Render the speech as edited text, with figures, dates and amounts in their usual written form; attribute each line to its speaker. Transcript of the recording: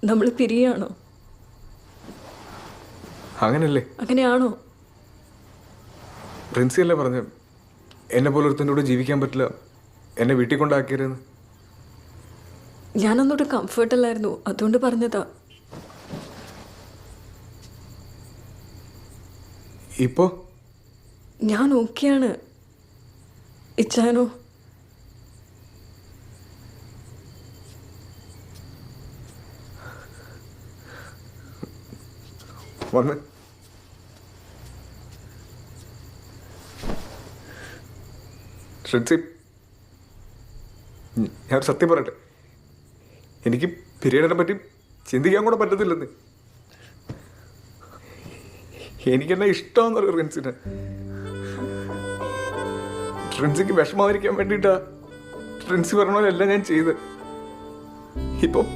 Speaker 1: നമ്മൾ പിരിയാണോ?
Speaker 2: അങ്ങനല്ലേ?
Speaker 1: അങ്ങനെയാണോ?
Speaker 2: പ്രിൻസിയല്ലേ പറഞ്ഞു എന്നെ പോലെ ഒരുത്തൻ്റെ കൂടെ ജീവിക്കാൻ പറ്റില്ല, എന്നെ വീട്ടിൽ കൊണ്ടാക്കിയതെന്ന്.
Speaker 1: ഞാനൊന്നോട്ട് കംഫർട്ടല്ലായിരുന്നു, അതുകൊണ്ട് പറഞ്ഞതാ.
Speaker 2: ഇപ്പോ
Speaker 1: ഞാൻ ഓക്കെയാണ്. ഇച്ചാനോ?
Speaker 2: വന്ന് ശ്രുതി, ഞാൻ സത്യം പറയട്ടെ, എനിക്ക് പിരീഡിനെ പറ്റി ചിന്തിക്കാൻ കൂടെ പറ്റത്തില്ലെന്ന്. എനിക്കെന്നെ ഇഷ്ടമെന്ന് പറയും ഫ്രണ്ട്സിന്. ഫ്രണ്ട്സിക്ക് വിഷമാതിരിക്കാൻ വേണ്ടിയിട്ടാ ഫ്രണ്ട്സ് പറഞ്ഞ പോലെ എല്ലാം ഞാൻ ചെയ്ത്. ഇപ്പം